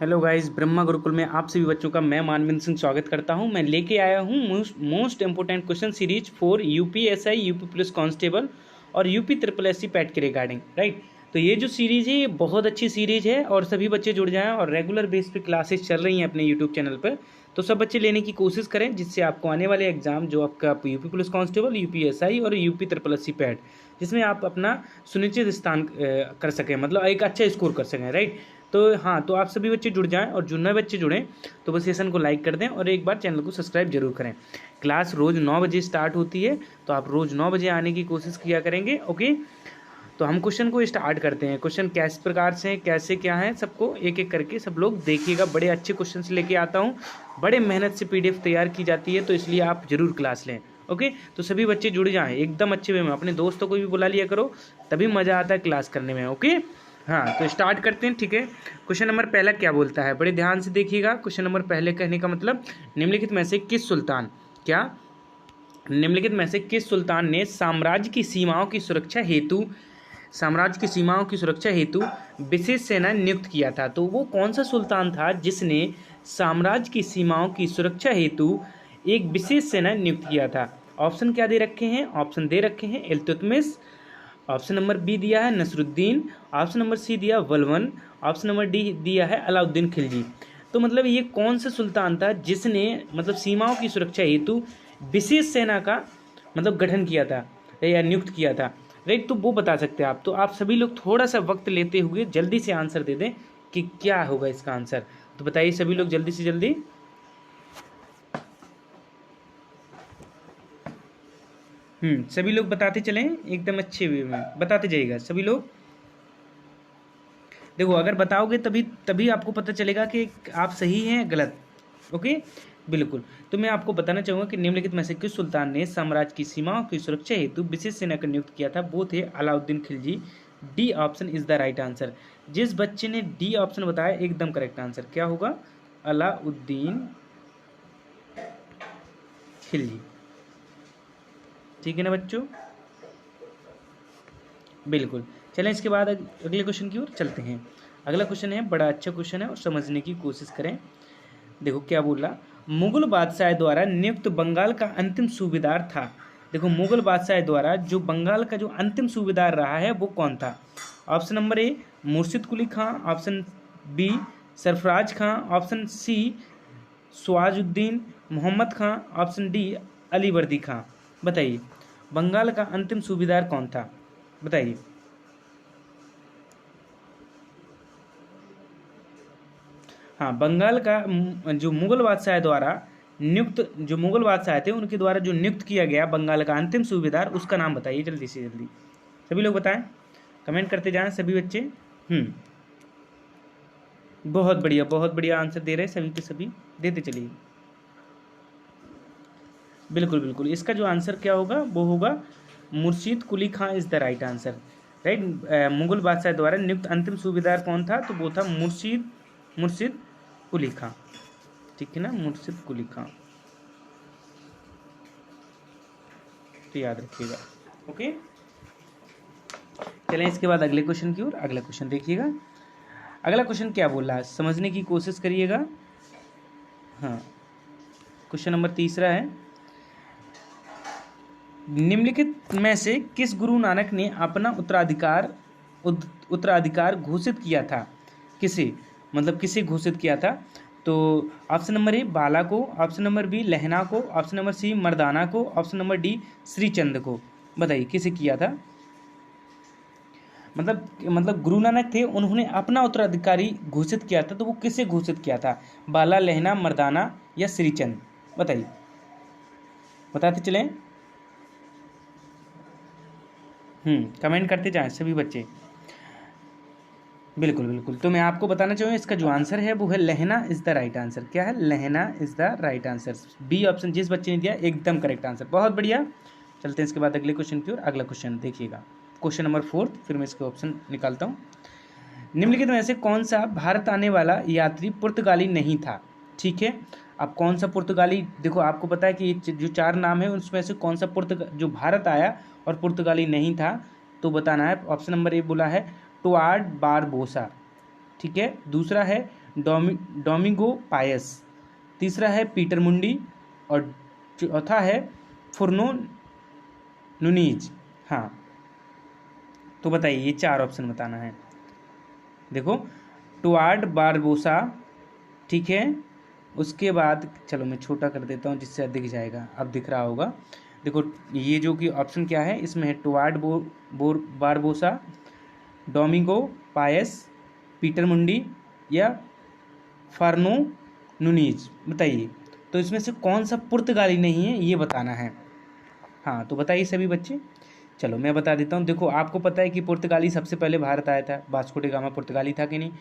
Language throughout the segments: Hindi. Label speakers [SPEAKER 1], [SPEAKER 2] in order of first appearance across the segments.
[SPEAKER 1] हेलो गाइस, ब्रह्मा गुरुकुल में आप सभी बच्चों का मैं मानविंद सिंह स्वागत करता हूं। मैं लेके आया हूं most important question series for UPSI, UP police constable और यूपी ट्रिपल एससी पैट के रिगार्डिंग, राइट। तो ये जो सीरीज है ये बहुत अच्छी सीरीज है और सभी बच्चे जुड़ जाएं और रेगुलर बेस पे क्लासेस चल रही हैं अपने यूट्यूब चैनल पर। तो सब बच्चे लेने की कोशिश करें जिससे आपको आने वाले एग्जाम जो आपका यूपी पुलिस कांस्टेबल, यूपीएसआई और यूपी ट्रिपल एससी पैट, जिसमें आप अपना सुनिश्चित स्थान कर सकें, मतलब एक अच्छा स्कोर कर सकें, राइट। तो हाँ, तो आप सभी बच्चे जुड़ जाएं और जो नए बच्चे जुड़ें तो बस सेशन को लाइक कर दें और एक बार चैनल को सब्सक्राइब जरूर करें। क्लास रोज़ 9 बजे स्टार्ट होती है, तो आप रोज़ 9 बजे आने की कोशिश किया करेंगे, ओके। तो हम क्वेश्चन को स्टार्ट करते हैं। क्वेश्चन किस प्रकार से हैं, कैसे क्या है, सबको एक एक करके सब लोग देखिएगा। बड़े अच्छे क्वेश्चन से लेके आता हूँ, बड़े मेहनत से PDF तैयार की जाती है, तो इसलिए आप जरूर क्लास लें, ओके। तो सभी बच्चे जुड़ जाएँ एकदम अच्छे वे में, अपने दोस्तों को भी बुला लिया करो, तभी मज़ा आता है क्लास करने में, ओके। हाँ, तो स्टार्ट करते हैं, ठीक है। क्वेश्चन नंबर पहला क्या बोलता है, बड़े ध्यान से देखिएगा। क्वेश्चन नंबर पहले कहने का मतलब, निम्नलिखित में से किस सुल्तान क्या निम्नलिखित में से किस सुल्तान ने साम्राज्य की सीमाओं की सुरक्षा हेतु विशेष सेना नियुक्त किया था। तो वो कौन सा सुल्तान था जिसने साम्राज्य की सीमाओं की सुरक्षा हेतु एक विशेष सेना नियुक्त किया था। ऑप्शन क्या दे रखे हैं, ऑप्शन दे रखे हैं इल्तुतमिश, ऑप्शन नंबर बी दिया है नसरुद्दीन, ऑप्शन नंबर सी दिया बलबन, ऑप्शन नंबर डी दिया है अलाउद्दीन खिलजी। तो मतलब ये कौन सा सुल्तान था जिसने मतलब सीमाओं की सुरक्षा हेतु विशेष सेना का मतलब गठन किया था या नियुक्त किया था, राइट। तो वो बता सकते हैं आप। तो आप सभी लोग थोड़ा सा वक्त लेते हुए जल्दी से आंसर दे दें कि क्या होगा इसका आंसर। तो बताइए सभी लोग जल्दी से जल्दी। सभी लोग बताते चलें, एकदम अच्छे वे में बताते जाइएगा सभी लोग। देखो, अगर बताओगे तभी आपको पता चलेगा कि आप सही हैं गलत, ओके, बिल्कुल। तो मैं आपको बताना चाहूँगा कि निम्नलिखित में से किस सुल्तान ने साम्राज्य की सीमाओं की सुरक्षा हेतु विशेष सेना का नियुक्त किया था। वो थे Alauddin Khilji. D option is the right answer. जिस बच्चे ने डी ऑप्शन बताया एकदम करेक्ट आंसर क्या होगा, अलाउद्दीन खिलजी, ठीक है ना बच्चों, बिल्कुल। चलें इसके बाद अगले क्वेश्चन की ओर चलते हैं। अगला क्वेश्चन है, बड़ा अच्छा क्वेश्चन है और समझने की कोशिश करें। देखो क्या बोल रहा, मुगल बादशाह द्वारा नियुक्त बंगाल का अंतिम सूबेदार था। देखो, मुगल बादशाह द्वारा जो बंगाल का जो अंतिम सूबेदार रहा है वो कौन था। ऑप्शन नंबर ए मुर्शिद कुली खां, ऑप्शन बी सरफराज खां, ऑप्शन सी स्वाजुद्दीन मोहम्मद खां, ऑप्शन डी अलीवर्दी खां। बताइए बंगाल का अंतिम सूबेदार कौन था, बताइए। हाँ, बंगाल का जो मुगल बादशाह थे उनके द्वारा जो नियुक्त किया गया बंगाल का अंतिम सूबेदार, उसका नाम बताइए जल्दी से जल्दी। सभी लोग बताएं, कमेंट करते जाएं सभी बच्चे। बहुत बढ़िया आंसर दे रहे हैं सभी के सभी, देते चलिए। बिल्कुल बिल्कुल, इसका जो आंसर क्या होगा वो होगा Murshid Quli Khan is the right answer, right. Mughal बादशाह द्वारा नियुक्त अंतिम सूबेदार कौन था, तो वो था मुर्शिद कुली खां, ठीक है ना, मुर्शिद कुली खां, तो याद रखिएगा, ओके। चलें इसके बाद अगले क्वेश्चन की ओर। अगला क्वेश्चन देखिएगा। अगला क्वेश्चन क्या बोल रहा है, समझने की कोशिश करिएगा। हाँ, क्वेश्चन नंबर तीसरा है, निम्नलिखित में से किस गुरु नानक ने अपना उत्तराधिकार घोषित किया था। किसे घोषित किया था। तो ऑप्शन नंबर ए बाला को, ऑप्शन नंबर बी लहना को, ऑप्शन नंबर सी मर्दाना को, ऑप्शन नंबर डी श्रीचंद को। बताइए किसे किया था। मतलब गुरु नानक थे, उन्होंने अपना उत्तराधिकारी घोषित किया था, तो वो किसे घोषित किया था, बाला, लहना, मर्दाना या श्रीचंद। बताइए, बताते चलें। कमेंट करते जाएं सभी बच्चे, बिल्कुल बिल्कुल। तो मैं आपको बताना चाहूँगा इसका जो आंसर है वो है Lahna is the right answer. क्या है, Lahna is the right answer. B option जिस बच्चे ने दिया एकदम करेक्ट आंसर, बहुत बढ़िया। चलते हैं इसके बाद अगले क्वेश्चन की ओर। अगला क्वेश्चन देखिएगा, क्वेश्चन नंबर 4, फिर मैं इसके ऑप्शन निकालता हूँ। निम्नलिखित में से कौन सा भारत आने वाला यात्री पुर्तगाली नहीं था, ठीक है। अब कौन सा पुर्तगाली, देखो आपको पता है कि जो 4 नाम है उसमें से कौन सा जो भारत आया और पुर्तगाली नहीं था, तो बताना है। ऑप्शन नंबर ए बोला है टुआर्ड बारबोसा, ठीक है। दूसरा है डोमिंगो पायस, तीसरा है पीटर मुंडी और चौथा है फुरनो नुनीज। हाँ, तो बताइए ये 4 ऑप्शन बताना है। देखो, टुआर्ड बारबोसा, ठीक है, उसके बाद चलो मैं छोटा कर देता हूँ जिससे दिख जाएगा, अब दिख रहा होगा। देखो ये जो कि ऑप्शन क्या है इसमें है टुआर्ड बारबोसा, डोमिंगो पायस, पीटर मुंडी या फार्नो नुनीज। बताइए तो इसमें से कौन सा पुर्तगाली नहीं है ये बताना है। हाँ, तो बताइए सभी बच्चे। चलो मैं बता देता हूँ। देखो आपको पता है कि पुर्तगाली सबसे पहले भारत आया था, वास्को डी गामा पुर्तगाली था कि नहीं,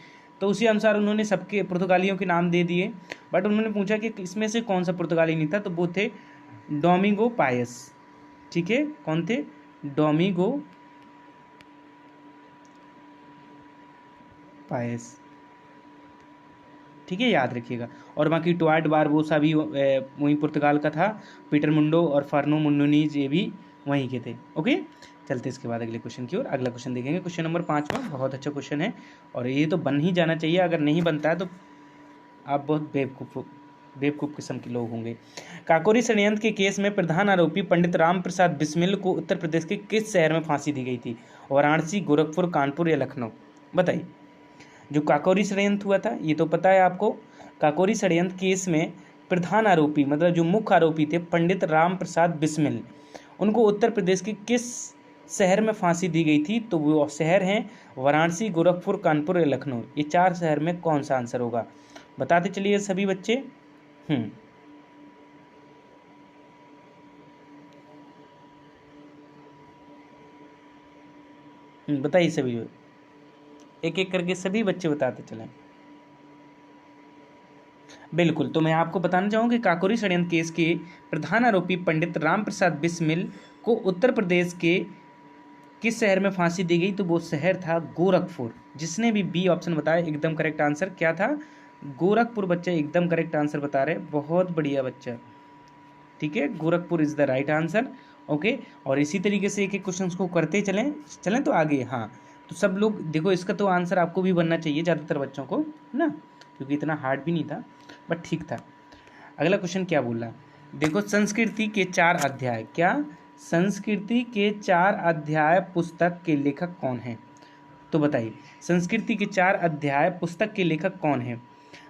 [SPEAKER 1] तो उसी अनुसार उन्होंने सबके पुर्तगालियों के नाम दे दिए, बट उन्होंने पूछा कि इसमें से कौन सा पुर्तगाली नहीं था, तो वो थे डोमिंगो पायस। ठीक है, कौन थे? डोमिंगो पायस, ठीक है, याद रखिएगा। और बाकी टुआर्ड बारबोसा भी वहीं पुर्तगाल का था, पीटर मुंडो और फार्नो मुंडोनीज ये भी वहीं के थे। ओके, चलते इसके बाद अगले क्वेश्चन की ओर। अगला क्वेश्चन देखेंगे, क्वेश्चन नंबर 5वां, बहुत अच्छा क्वेश्चन है और ये तो बन ही जाना चाहिए, अगर नहीं बनता है तो आप बहुत बेवकूफ़ किस्म के लोग होंगे। काकोरी षड्यंत्र के केस में प्रधान आरोपी पंडित राम प्रसाद बिस्मिल को उत्तर प्रदेश के किस शहर में फांसी दी गई थी? वाराणसी, गोरखपुर, कानपुर या लखनऊ? बताइए। जो काकोरी षड्यंत्र हुआ था ये तो पता है आपको। काकोरी षड्यंत्र केस में प्रधान आरोपी मतलब जो मुख्य आरोपी थे पंडित राम प्रसाद बिस्मिल, उनको उत्तर प्रदेश के किस शहर में फांसी दी गई थी? तो वो शहर हैं वाराणसी, गोरखपुर, कानपुर या लखनऊ। ये 4 शहर में कौन सा आंसर होगा? बताते चलिए सभी बच्चे। बताइए सभी, एक एक करके सभी बच्चे बताते चलें। बिल्कुल, तो मैं आपको बताना चाहूँगा कि काकोरी षड्यंत्र केस के प्रधान आरोपी पंडित राम प्रसाद बिस्मिल को उत्तर प्रदेश के किस शहर में फांसी दी गई? तो वो शहर था गोरखपुर। जिसने भी बी ऑप्शन बताया एकदम करेक्ट आंसर क्या था? गोरखपुर। बच्चे एकदम करेक्ट आंसर बता रहे, बहुत बढ़िया बच्चा। ठीक है, Gorakhpur is the right answer. Okay, और इसी तरीके से एक एक क्वेश्चन को करते चलें तो आगे। हाँ, तो सब लोग देखो, इसका तो आंसर आपको भी बनना चाहिए ज़्यादातर बच्चों को, है ना, क्योंकि इतना हार्ड भी नहीं था बट ठीक था। अगला क्वेश्चन क्या बोल रहा है? देखो, संस्कृति के 4 अध्याय, क्या संस्कृति के 4 अध्याय पुस्तक के लेखक कौन हैं? तो बताइए, संस्कृति के 4 अध्याय पुस्तक के लेखक कौन हैं?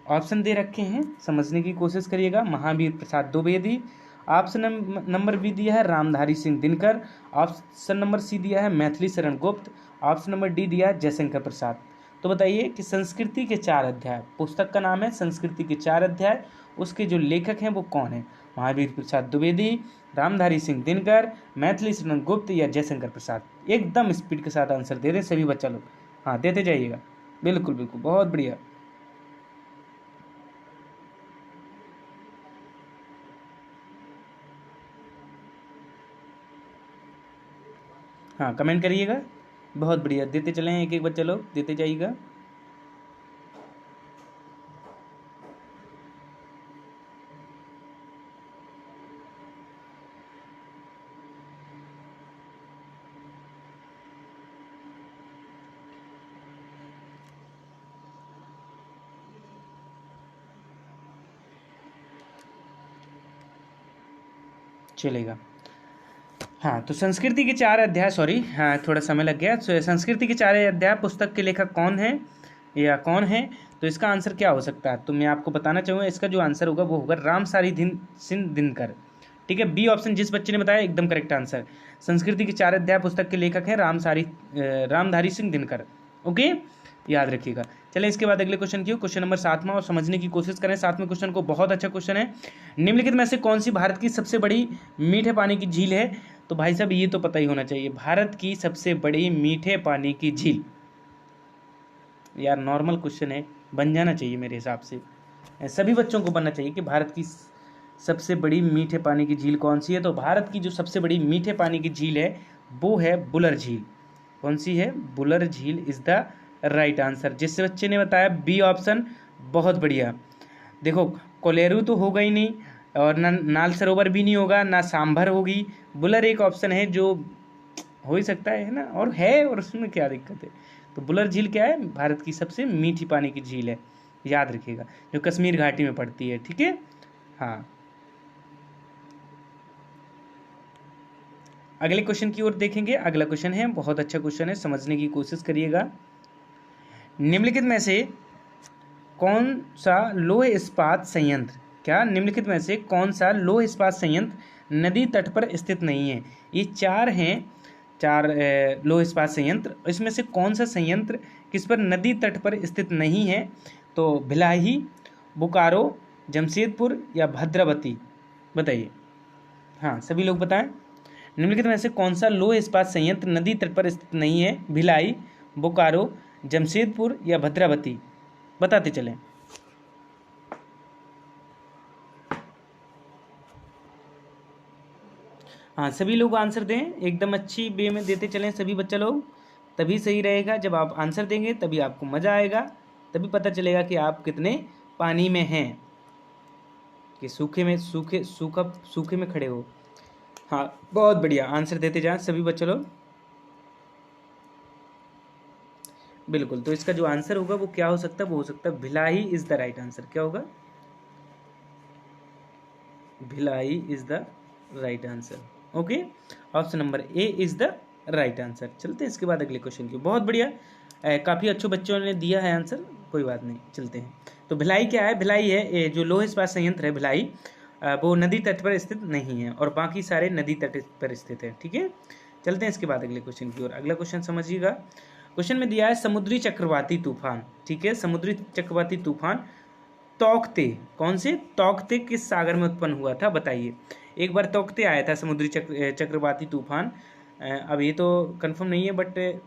[SPEAKER 1] ऑप्शन दे रखे हैं, समझने की कोशिश करिएगा। Mahavir Prasad Dwivedi, option number B दिया है Ramdhari Singh Dinkar, option number C दिया है Maithili Sharan Gupt, option number D दिया है जयशंकर प्रसाद। तो बताइए कि संस्कृति के 4 अध्याय, पुस्तक का नाम है संस्कृति के 4 अध्याय, उसके जो लेखक हैं वो कौन है? महावीर प्रसाद द्विवेदी, रामधारी सिंह दिनकर, मैथिली शरण गुप्त या जयशंकर प्रसाद? एकदम स्पीड के साथ आंसर दे दें सभी बच्चा लोग। हाँ, देते जाइएगा। बिल्कुल बिल्कुल, बहुत बढ़िया। हाँ, कमेंट करिएगा। बहुत बढ़िया, देते चलें एक एक बच्चा लोग, देते जाइएगा। चलेगा। हाँ, तो संस्कृति के 4 अध्याय, सॉरी हाँ थोड़ा समय लग गया। तो संस्कृति के 4 अध्याय पुस्तक के लेखक कौन है या कौन है? तो इसका आंसर क्या हो सकता है? तो मैं आपको बताना चाहूँगा, इसका जो आंसर होगा वो होगा रामधारी सिंह दिनकर। ठीक है, बी ऑप्शन जिस बच्चे ने बताया एकदम करेक्ट आंसर। संस्कृति के 4 अध्याय पुस्तक के लेखक हैं रामधारी सिंह दिनकर। ओके, याद रखिएगा। चलें इसके बाद अगले क्वेश्चन की, क्वेश्चन नंबर 7वां, और समझने की कोशिश करें 7वें क्वेश्चन को। बहुत अच्छा क्वेश्चन है। निम्नलिखित में से कौन सी भारत की सबसे बड़ी मीठे पानी की झील है? तो भाई साहब ये तो पता ही होना चाहिए, भारत की सबसे बड़ी मीठे पानी की झील। यार नॉर्मल क्वेश्चन है, बन जाना चाहिए मेरे हिसाब से, सभी बच्चों को बनना चाहिए कि भारत की सबसे बड़ी मीठे पानी की झील कौन सी है? तो भारत की जो सबसे बड़ी मीठे पानी की झील है वो है बुलर झील। कौन सी है? बुलर झील इज द राइट आंसर। जिस बच्चे ने बताया बी ऑप्शन, बहुत बढ़िया। देखो, कोलेरू तो होगा ही नहीं, और ना नाल सरोवर भी नहीं होगा, ना सांभर होगी। बुलर एक ऑप्शन है जो हो ही सकता है ना, और है, और उसमें क्या दिक्कत है? तो बुलर झील क्या है? भारत की सबसे मीठी पानी की झील है। याद रखिएगा, जो कश्मीर घाटी में पड़ती है, ठीक है। हाँ, अगले क्वेश्चन की ओर देखेंगे। अगला क्वेश्चन है, बहुत अच्छा क्वेश्चन है, समझने की कोशिश करिएगा। निम्नलिखित में से कौन सा लौह इस्पात संयंत्र, क्या निम्नलिखित में से कौन सा लौह इस्पात संयंत्र नदी तट पर स्थित नहीं है? ये चार हैं, चार लौह इस्पात संयंत्र, इसमें से कौन सा संयंत्र किस पर नदी तट पर स्थित नहीं है? तो भिलाही, बोकारो, जमशेदपुर या भद्रावती, बताइए। हाँ, सभी लोग बताएं। निम्नलिखित में से कौन सा लौह इस्पात संयंत्र नदी तट पर स्थित नहीं है? भिलाई, बोकारो, जमशेदपुर या भद्रावती, बताते चलें। हाँ, सभी लोग आंसर दें, एकदम अच्छी वे में देते चलें सभी बच्चा लोग, तभी सही रहेगा। जब आप आंसर देंगे तभी आपको मज़ा आएगा, तभी पता चलेगा कि आप कितने पानी में हैं, कि सूखे में सूखे में खड़े हो। हाँ, बहुत बढ़िया, आंसर देते जाएं सभी बच्चे लोग। बिल्कुल, तो इसका जो आंसर होगा वो क्या हो सकता है? वो हो सकता है Bhilai is the right answer. क्या होगा? Bhilai is the right answer. Okay, option number A is the right answer. चलते हैं इसके बाद अगले क्वेश्चन की। बहुत बढ़िया, काफ़ी अच्छे बच्चों ने दिया है आंसर, कोई बात नहीं, चलते हैं। तो भिलाई क्या है? भिलाई है जो लौह इस्पात संयंत्र है भिलाई, वो नदी तट पर स्थित नहीं है, और बाकी सारे नदी तट पर स्थित है, ठीक है। चलते हैं इसके बाद अगले क्वेश्चन की ओर। अगला क्वेश्चन समझिएगा। क्वेश्चन में दिया है समुद्री चक्रवाती तूफान, ठीक है, समुद्री चक्रवाती तूफान तौकते, कौन से तौकते किस सागर में उत्पन्न हुआ था? बताइए। एक बार तौकते आया था समुद्री चक्रवाती तूफान, अब ये तो कंफर्म नहीं है, बट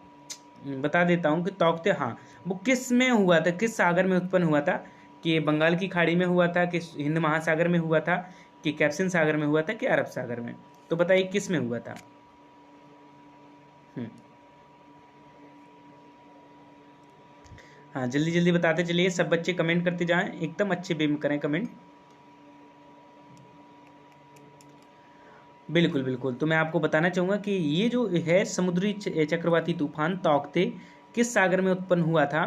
[SPEAKER 1] बता देता हूँ कि तौकते, हाँ, वो किस में हुआ था, किस सागर में उत्पन्न हुआ था? कि बंगाल की खाड़ी में हुआ था, कि हिंद महासागर में हुआ था, कि कैप्सियन सागर में हुआ था, कि अरब सागर में? तो बताइए किस में हुआ था। हाँ, जल्दी जल्दी बताते चलिए, सब बच्चे कमेंट करते जाएं, एकदम अच्छे वे में करें कमेंट। बिल्कुल बिल्कुल, तो मैं आपको बताना चाहूँगा कि ये जो है समुद्री चक्रवाती तूफान तौकते किस सागर में उत्पन्न हुआ था?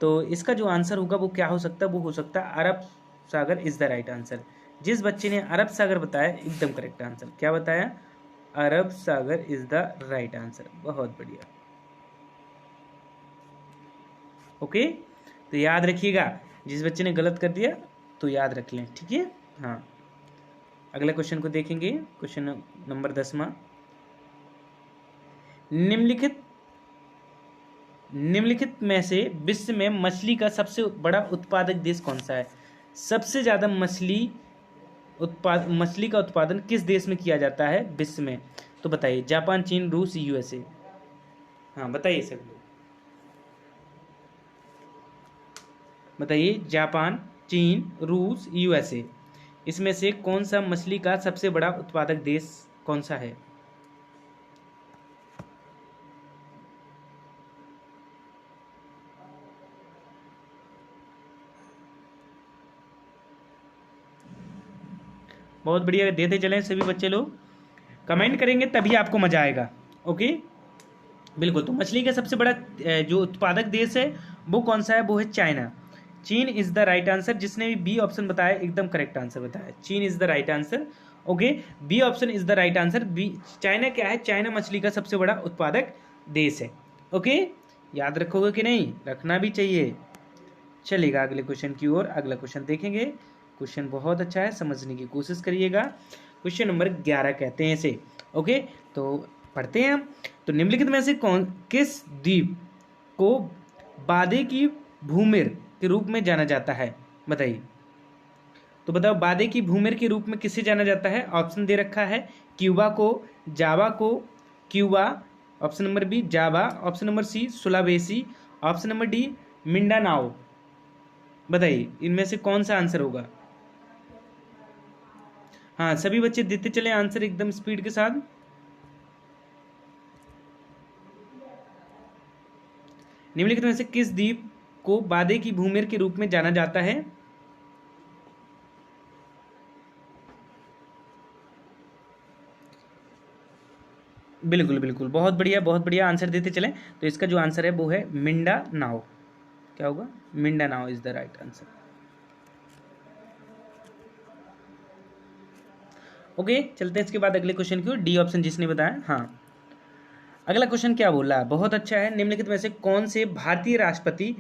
[SPEAKER 1] तो इसका जो आंसर होगा वो क्या हो सकता है? वो हो सकता है अरब सागर इज़ द राइट आंसर। जिस बच्चे ने अरब सागर बताया एकदम करेक्ट आंसर। क्या बताया? अरब सागर इज़ द राइट आंसर। बहुत बढ़िया। ओके, तो याद रखिएगा, जिस बच्चे ने गलत कर दिया तो याद रख लें, ठीक है। हाँ, अगले क्वेश्चन को देखेंगे, क्वेश्चन नंबर 10वां। निम्नलिखित में से विश्व में मछली का सबसे बड़ा उत्पादक देश कौन सा है? सबसे ज़्यादा मछली का उत्पादन किस देश में किया जाता है विश्व में? तो बताइए, जापान, चीन, रूस, यूएसए। हाँ, बताइए सब लोग, बताइए। जापान, चीन, रूस, यूएसए, इसमें से कौन सा मछली का सबसे बड़ा उत्पादक देश कौन सा है? बहुत बढ़िया, देते चलें सभी बच्चे लोग, कमेंट करेंगे तभी आपको मजा आएगा। ओके, बिल्कुल, तो मछली का सबसे बड़ा जो उत्पादक देश है वो कौन सा है? वो है चाइना। चीन इज द राइट आंसर। जिसने भी बी ऑप्शन बताया एकदम करेक्ट आंसर बताया, चीन is the right answer. Okay, B option is the right answer. B, China क्या है? चाइना मछली का सबसे बड़ा उत्पादक देश है। ओके, याद रखोगे कि नहीं? रखना भी चाहिए। चलेगा अगले क्वेश्चन की ओर। अगला क्वेश्चन देखेंगे, क्वेश्चन बहुत अच्छा है, समझने की कोशिश करिएगा। क्वेश्चन नंबर 11 कहते हैं इसे। ओके, तो पढ़ते हैं हम। तो निम्नलिखित में से किस द्वीप को बादे की भूमिर के रूप में जाना जाता है? बताइए। तो बताओ, बादे की भूमिर के रूप में किसे जाना जाता है? ऑप्शन दे रखा है, क्यूबा को, जावा को, Cuba, option number B Java, option number C Sulawesi, option number D Mindanao. बताइए इनमें से कौन सा आंसर होगा? हाँ, सभी बच्चे देते चले आंसर एकदम स्पीड के साथ। निम्नलिखित में से किस द्वीप को बादे की भूमिर के रूप में जाना जाता है? बिल्कुल बिल्कुल, बहुत बढ़िया, बहुत बढ़िया आंसर देते चलें। तो इसका जो आंसर है वो है मिंडानाओ। क्या होगा? Mindanao is the right answer. Okay, चलते हैं इसके बाद अगले क्वेश्चन की ओर। डी ऑप्शन जिसने बताया। हाँ, अगला क्वेश्चन क्या बोला है? बहुत अच्छा है। निम्नलिखित में से कौन से भारतीय राष्ट्रपति,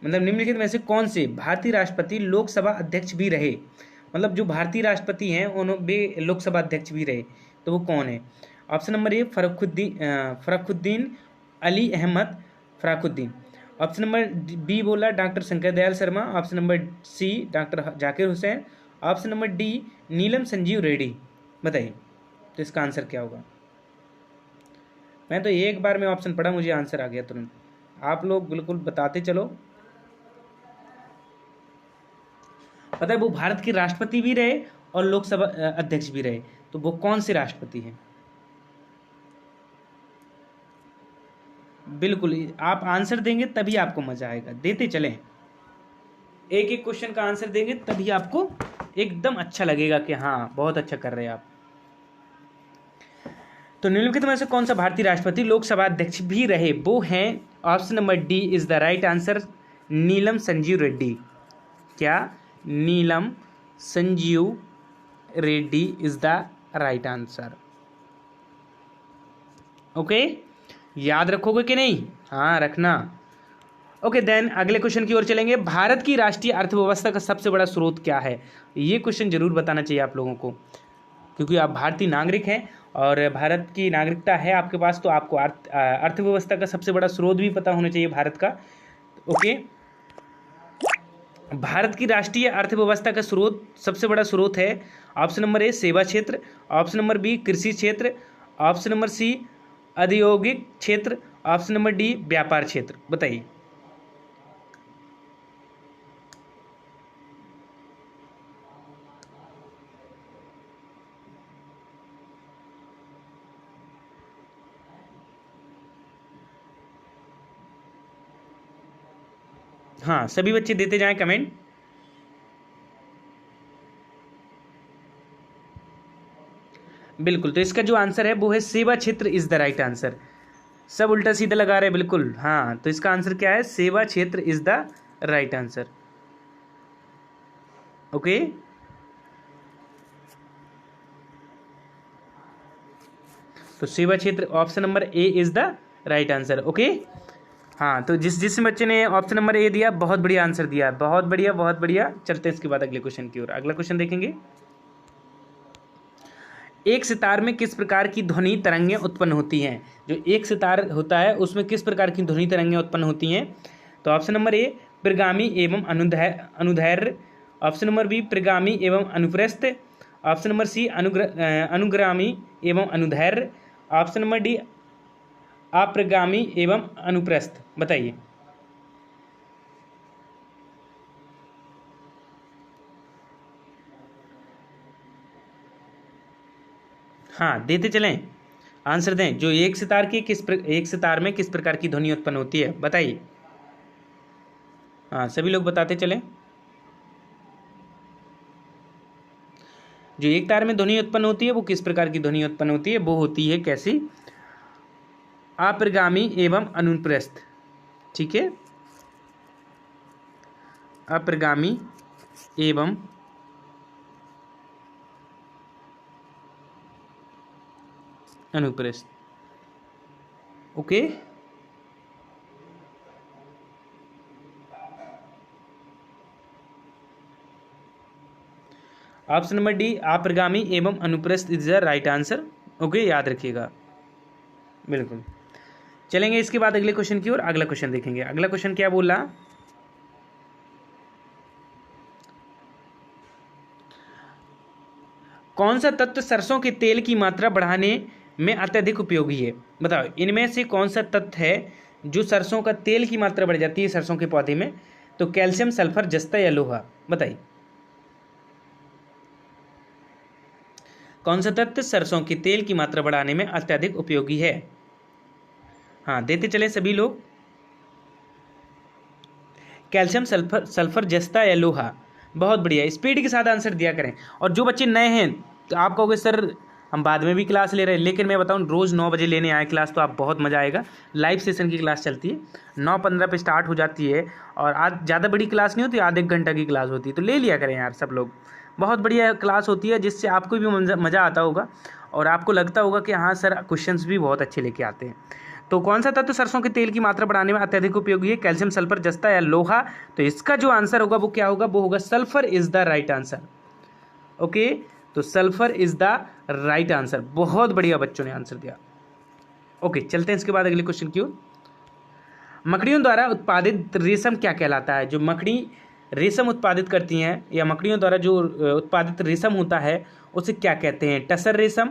[SPEAKER 1] मतलब निम्नलिखित में से कौन से भारतीय राष्ट्रपति लोकसभा अध्यक्ष भी रहे? मतलब जो भारतीय राष्ट्रपति हैं उन्होंने वे लोकसभा अध्यक्ष भी रहे, तो वो कौन है? Option number A Fakhruddin Ali Ahmed Fakhruddin. Option number B बोला doctor Shankar Dayal Sharma. Option number C doctor Zakir Hussain. Option number D Neelam Sanjiva Reddy. बताइए तो इसका आंसर क्या होगा? मैं तो एक बार में ऑप्शन पढ़ा, मुझे आंसर आ गया तुरंत। आप लोग बिल्कुल बताते चलो। पता है वो भारत के राष्ट्रपति भी रहे और लोकसभा अध्यक्ष भी रहे, तो वो कौन से राष्ट्रपति हैं? बिल्कुल, आप आंसर देंगे तभी आपको मजा आएगा। देते चलें, एक एक क्वेश्चन का आंसर देंगे तभी आपको एकदम अच्छा लगेगा कि हाँ बहुत अच्छा कर रहे हैं आप। तो निम्नलिखित में से कौन सा भारतीय राष्ट्रपति लोकसभा अध्यक्ष भी रहे? वो हैं, option number D is the right answer, Neelam Sanjiva Reddy. क्या? Neelam Sanjiva Reddy is the right answer. Okay, याद रखोगे कि नहीं? हाँ, रखना। ओके देन अगले क्वेश्चन की ओर चलेंगे। भारत की राष्ट्रीय अर्थव्यवस्था का सबसे बड़ा स्रोत क्या है? ये क्वेश्चन जरूर बताना चाहिए आप लोगों को, क्योंकि आप भारतीय नागरिक हैं और भारत की नागरिकता है आपके पास, तो आपको अर्थव्यवस्था का सबसे बड़ा स्रोत भी पता होना चाहिए भारत का। ओके, भारत की राष्ट्रीय अर्थव्यवस्था का स्रोत, सबसे बड़ा स्रोत है ऑप्शन नंबर ए सेवा क्षेत्र, ऑप्शन नंबर बी कृषि क्षेत्र, ऑप्शन नंबर सी औद्योगिक क्षेत्र, ऑप्शन नंबर डी व्यापार क्षेत्र। बताइए। हाँ, सभी बच्चे देते जाएं कमेंट। बिल्कुल, तो इसका जो आंसर है वो है सेवा क्षेत्र इज द राइट आंसर। सब उल्टा सीधा लगा रहे बिल्कुल। हाँ, तो इसका आंसर क्या है? सेवा क्षेत्र is the right answer. Okay, तो सेवा क्षेत्र option number A is the right answer. Okay, हाँ, तो जिस बच्चे ने ऑप्शन नंबर ए दिया, बहुत बढ़िया आंसर दिया, बहुत बढ़िया बहुत बढ़िया। चलते हैं इसके बाद अगले क्वेश्चन की ओर। अगला क्वेश्चन देखेंगे। एक सितार में किस प्रकार की ध्वनि तरंगें उत्पन्न होती हैं? जो एक सितार होता है उसमें किस प्रकार की ध्वनि तरंगें उत्पन्न होती हैं? तो ऑप्शन नंबर ए प्रगामी एवं अनुदैर्घ्य, ऑप्शन नंबर बी प्रगामी एवं अनुप्रस्थ, ऑप्शन नंबर सी अनुग्रामी एवं अनुदैर्घ्य, ऑप्शन नंबर डी अप्रगामी एवं अनुप्रस्थ। बताइए। हाँ, देते चलें, आंसर दें। जो एक सितार की एक सितार में किस प्रकार की ध्वनि उत्पन्न होती है? बताइए। हाँ, सभी लोग बताते चलें। जो एक तार में ध्वनि उत्पन्न होती है वो किस प्रकार की ध्वनि उत्पन्न होती है? वो होती है कैसी? अप्रगामी एवं अनुप्रस्थ। ठीक है, अप्रगामी एवं अनुप्रस्थ। ओके, ऑप्शन नंबर डी अप्रगामी एवं अनुप्रस्थ is the right answer. Okay, याद रखिएगा। बिल्कुल, चलेंगे इसके बाद अगले क्वेश्चन की ओर। अगला क्वेश्चन देखेंगे। अगला क्वेश्चन क्या बोल रहा? कौन सा तत्व सरसों के तेल की मात्रा बढ़ाने में अत्यधिक उपयोगी है? बताओ, इनमें से कौन सा तत्व है जो सरसों का तेल की मात्रा बढ़ जाती है सरसों के पौधे में? तो कैल्शियम, सल्फर, जस्ता या लोहा? बताइए। कौन सा तत्व सरसों के तेल की मात्रा बढ़ाने में अत्यधिक उपयोगी है? हाँ, देते चले सभी लोग। कैल्शियम, सल्फर, जस्ता या लोहा? बहुत बढ़िया, स्पीड के साथ आंसर दिया करें। और जो बच्चे नए हैं तो आप कहोगे सर हम बाद में भी क्लास ले रहे हैं, लेकिन मैं बताऊं रोज़ 9 बजे लेने आए क्लास, तो आप बहुत मज़ा आएगा। लाइव सेशन की क्लास चलती है, 9:15 पे स्टार्ट हो जाती है, और आज ज़्यादा बड़ी क्लास नहीं होती, आधे एक घंटा की क्लास होती है, तो ले लिया करें यार सब लोग। बहुत बढ़िया क्लास होती है, जिससे आपको भी मज़ा आता होगा और आपको लगता होगा कि हाँ सर क्वेश्चंस भी बहुत अच्छे लेके आते हैं। तो कौन सा तत्व सरसों के तेल की मात्रा बढ़ाने में अत्यधिक उपयोगी है? कैल्शियम, सल्फर, जस्ता या लोहा? तो इसका जो आंसर होगा वो क्या होगा? वो होगा sulphur is the right answer. Okay, तो sulphur is the right answer. बहुत बढ़िया बच्चों ने आंसर दिया। ओके, चलते हैं इसके बाद अगले क्वेश्चन की ओर। मकड़ियों द्वारा उत्पादित रेशम क्या कहलाता है? जो मकड़ी रेशम उत्पादित करती हैं या मकड़ियों द्वारा जो उत्पादित रेशम होता है उसे क्या कहते हैं? टसर रेशम,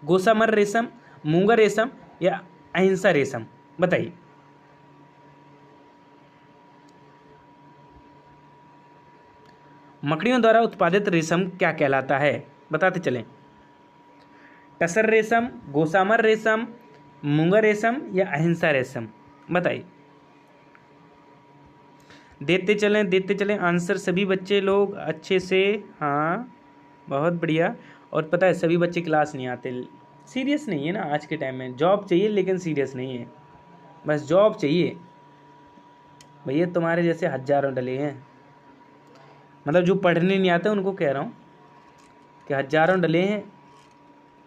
[SPEAKER 1] गोसामर रेशम, मूंगा रेशम या अहिंसा रेशम? बताइए। मकड़ियों द्वारा उत्पादित रेशम क्या कहलाता है? बताते चलें। टसर रेशम, गोसामर रेशम, मूंगा रेशम या अहिंसा रेशम? बताइए। देते चलें आंसर सभी बच्चे लोग अच्छे से। हाँ, बहुत बढ़िया। और पता है सभी बच्चे क्लास नहीं आते, सीरियस नहीं है ना आज के टाइम में। जॉब चाहिए लेकिन सीरियस नहीं है, बस जॉब चाहिए। भैया तुम्हारे जैसे हजारों डले हैं, मतलब जो पढ़ने नहीं आते उनको कह रहा हूँ कि हजारों डले हैं,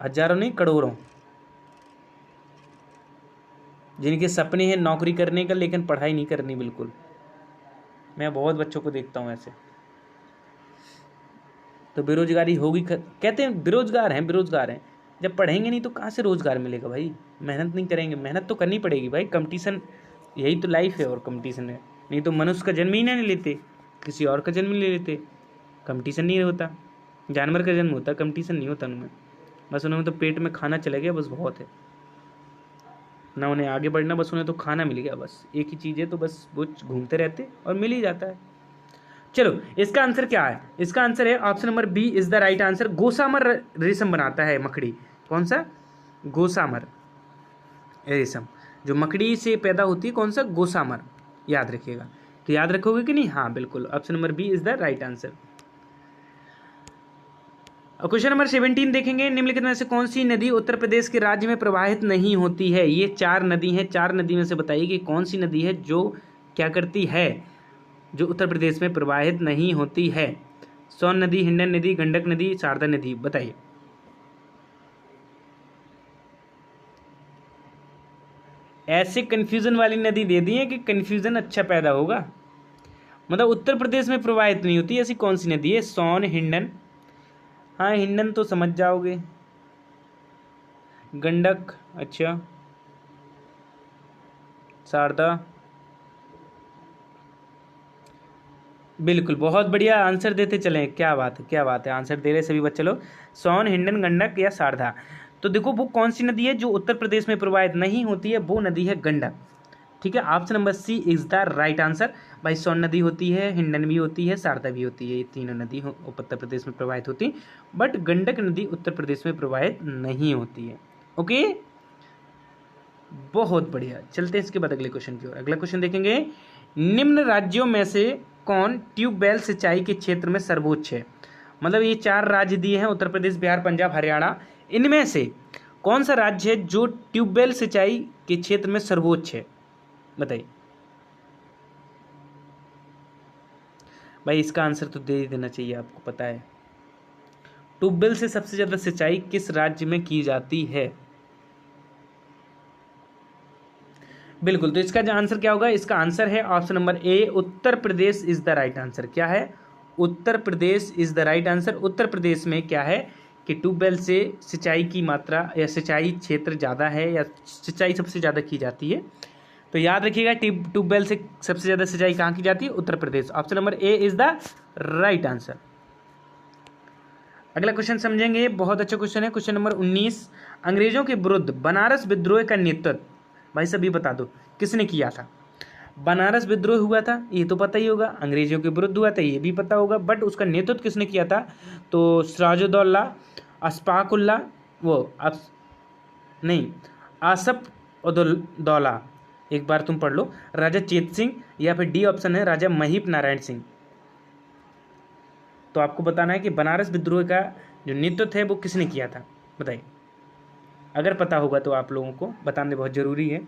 [SPEAKER 1] हजारों नहीं करोड़ों, जिनके सपने हैं नौकरी करने का लेकिन पढ़ाई नहीं करनी बिल्कुल। मैं बहुत बच्चों को देखता हूँ ऐसे। तो बेरोजगारी होगी, कहते हैं बेरोजगार हैं। जब पढ़ेंगे नहीं तो कहाँ से रोजगार मिलेगा भाई? मेहनत नहीं करेंगे, मेहनत तो करनी पड़ेगी भाई। कंपटीशन, यही तो लाइफ है और कंपटीशन है। नहीं तो मनुष्य का जन्म ही नहीं लेते, किसी और का जन्म ले लेते। कंपटीशन नहीं होता, जानवर का जन्म होता, कंपटीशन नहीं होता उनमें। बस उन्हें तो पेट में खाना चला गया, बस बहुत है ना उन्हें आगे बढ़ना, बस उन्हें तो खाना मिल गया, बस एक ही चीज़ है, तो बस वो घूमते रहते और मिल ही जाता है। चलो, इसका आंसर क्या है? इसका आंसर है option number B is the right answer. Gossamer रेशम बनाता है मकड़ी। कौन सा? गोसामर रेशम जो मकड़ी से पैदा होती है, कौन सा? गोसामर। याद रखिएगा। तो याद रखोगे कि नहीं? हाँ बिल्कुल, option number B is the right answer. Question number 17 देखेंगे। निम्नलिखित में से कौन सी नदी उत्तर प्रदेश के राज्य में प्रवाहित नहीं होती है? ये 4 नदी हैं, 4 नदी में से बताइए कि कौन सी नदी है जो क्या करती है, जो उत्तर प्रदेश में प्रवाहित नहीं होती है? सोन नदी, हिंडन नदी, गंडक नदी, शारदा नदी? बताइए। ऐसे कंफ्यूजन वाली नदी दे दी है कि कंफ्यूजन अच्छा पैदा होगा। मतलब उत्तर प्रदेश में प्रवाहित नहीं होती, ऐसी कौन सी नदी है? सोन, हिंडन, हाँ हिंडन तो समझ जाओगे, गंडक, अच्छा, शारदा, बिल्कुल बहुत बढ़िया आंसर देते चलें। क्या बात है, क्या बात है, आंसर दे रहे सभी बच्चे लोग। सोन, हिंडन, गंडक या शारदा? तो देखो वो कौन सी नदी है जो उत्तर प्रदेश में प्रवाहित नहीं होती है? वो नदी है गंडक। ठीक है, option number C is the right answer. भाई सोन नदी होती है, हिंडन भी होती है, शारदा भी होती है, ये तीनों नदी उत्तर प्रदेश में प्रवाहित होती है, बट गंडक नदी उत्तर प्रदेश में प्रवाहित नहीं होती है। ओके, बहुत बढ़िया। चलते हैं इसके बाद अगले क्वेश्चन की ओर। अगला क्वेश्चन देखेंगे। निम्न राज्यों में से कौन ट्यूबवेल सिंचाई के क्षेत्र में सर्वोच्च है? मतलब ये 4 राज्य दिए हैं, उत्तर प्रदेश, बिहार, पंजाब, हरियाणा। इनमें से कौन सा राज्य है जो ट्यूबवेल सिंचाई के क्षेत्र में सर्वोच्च है? बताइए। भाई इसका आंसर तो दे ही देना चाहिए, आपको पता है। ट्यूबवेल से सबसे ज्यादा सिंचाई किस राज्य में की जाती है? बिल्कुल, तो इसका जो आंसर क्या होगा? इसका आंसर है option number A, Uttar Pradesh is the right answer. क्या है? उत्तर प्रदेश is the right answer. Uttar Pradesh में क्या है कि ट्यूबवेल से सिंचाई की मात्रा या सिंचाई क्षेत्र ज़्यादा है, या सिंचाई सबसे ज़्यादा की जाती है। तो याद रखिएगा, ट्यूबवेल से सबसे ज़्यादा सिंचाई कहाँ की जाती है? Uttar Pradesh. Option number A is the right answer. अगला क्वेश्चन समझेंगे, बहुत अच्छा क्वेश्चन है। Question number 19। अंग्रेजों के विरुद्ध बनारस विद्रोह का नेतृत्व, भाई सभी बता दो, किसने किया था? बनारस विद्रोह हुआ था, ये तो पता ही होगा। अंग्रेजों के विरुद्ध हुआ था, ये भी पता होगा, बट उसका नेतृत्व किसने किया था? तो सिराजुद्दौला, अशफाकुल्ला, आसफ उद्दौला। एक बार तुम पढ़ लो, राजा चेत सिंह, या फिर डी ऑप्शन है राजा महिप नारायण सिंह। तो आपको बताना है कि बनारस विद्रोह का जो नेतृत्व है वो किसने किया था? बताइए, अगर पता होगा तो आप लोगों को बताना बहुत ज़रूरी है।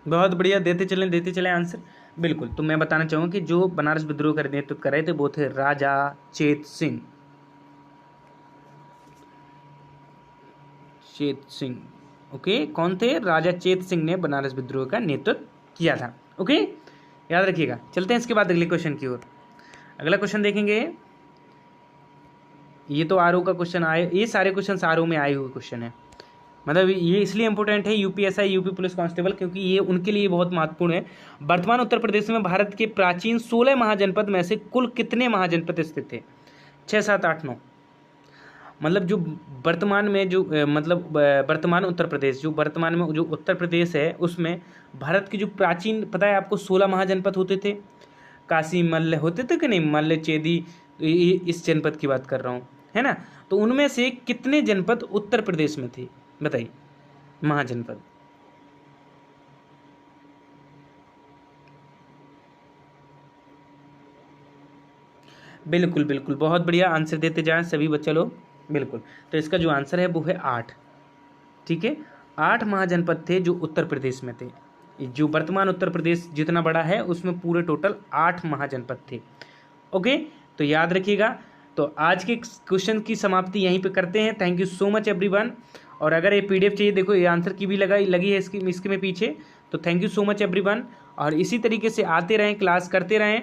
[SPEAKER 1] बहुत बढ़िया, देते चलें आंसर। बिल्कुल, तो मैं बताना चाहूँगा कि जो बनारस विद्रोह का नेतृत्व कर रहे थे वो थे राजा चेत सिंह। चेत सिंह, ओके, कौन थे? राजा चेत सिंह ने बनारस विद्रोह का नेतृत्व किया था। ओके, याद रखिएगा। चलते हैं इसके बाद अगले क्वेश्चन की ओर। अगला क्वेश्चन देखेंगे, ये तो आरओ का क्वेश्चन आए, ये सारे क्वेश्चन आरओ में आए हुए क्वेश्चन है। मतलब ये इसलिए इंपॉर्टेंट है यूपीएसआई यूपी पुलिस कांस्टेबल, क्योंकि ये उनके लिए बहुत महत्वपूर्ण है। वर्तमान उत्तर प्रदेश में भारत के प्राचीन 16 महाजनपद में से कुल कितने महाजनपद स्थित थे? 6, 7, 8, 9। मतलब जो वर्तमान में जो मतलब वर्तमान उत्तर प्रदेश, जो वर्तमान में जो उत्तर प्रदेश है उसमें भारत की जो प्राचीन, पता है आपको 16 महाजनपद होते थे। काशी मल्ल होते थे कि नहीं, मल्ल चेदी, इस जनपद की बात कर रहा हूँ, है ना। तो उनमें से कितने जनपद उत्तर प्रदेश में थे बताइए, महाजनपद? बिल्कुल बिल्कुल, बहुत बढ़िया, आंसर देते जाएं सभी बच्चे लोग। बिल्कुल, तो इसका जो आंसर है वो है 8। ठीक है, 8 महाजनपद थे जो उत्तर प्रदेश में थे। जो वर्तमान उत्तर प्रदेश जितना बड़ा है उसमें पूरे टोटल 8 महाजनपद थे। ओके, तो याद रखिएगा। तो आज के क्वेश्चन की समाप्ति यहीं पे करते हैं। Thank you so much everyone. और अगर ये पीडीएफ चाहिए, देखो ये आंसर की भी लगी है इसके में पीछे। तो thank you so much everyone, और इसी तरीके से आते रहें, क्लास करते रहें।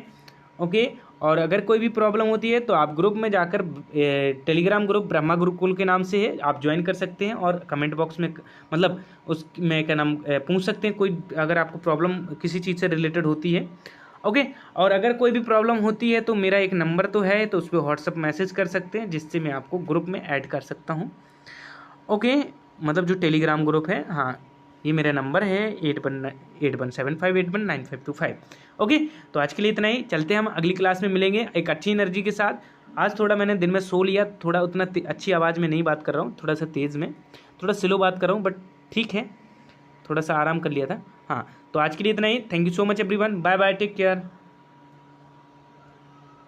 [SPEAKER 1] ओके, और अगर कोई भी प्रॉब्लम होती है तो आप ग्रुप में जाकर, टेलीग्राम ग्रुप ब्रह्मा गुरुकुल के नाम से है, आप ज्वाइन कर सकते हैं और कमेंट बॉक्स में मतलब उसमें क्या नाम पूछ सकते हैं, कोई अगर आपको प्रॉब्लम किसी चीज़ से रिलेटेड होती है। ओके, और अगर कोई भी प्रॉब्लम होती है तो मेरा एक नंबर तो है, तो उस पर व्हाट्सअप मैसेज कर सकते हैं, जिससे मैं आपको ग्रुप में ऐड कर सकता हूँ। ओके, मतलब जो टेलीग्राम ग्रुप है, हाँ, ये मेरा नंबर है 8175819525। ओके, तो आज के लिए इतना ही। चलते हैं, हम अगली क्लास में मिलेंगे एक अच्छी एनर्जी के साथ। आज थोड़ा मैंने दिन में सो लिया, थोड़ा उतना अच्छी आवाज़ में नहीं बात कर रहा हूँ, थोड़ा सा तेज़ में, थोड़ा स्लो बात कर रहा हूँ, बट ठीक है, थोड़ा सा आराम कर लिया था। हाँ, तो आज के लिए इतना ही। Thank you so much everyone, bye bye, take care.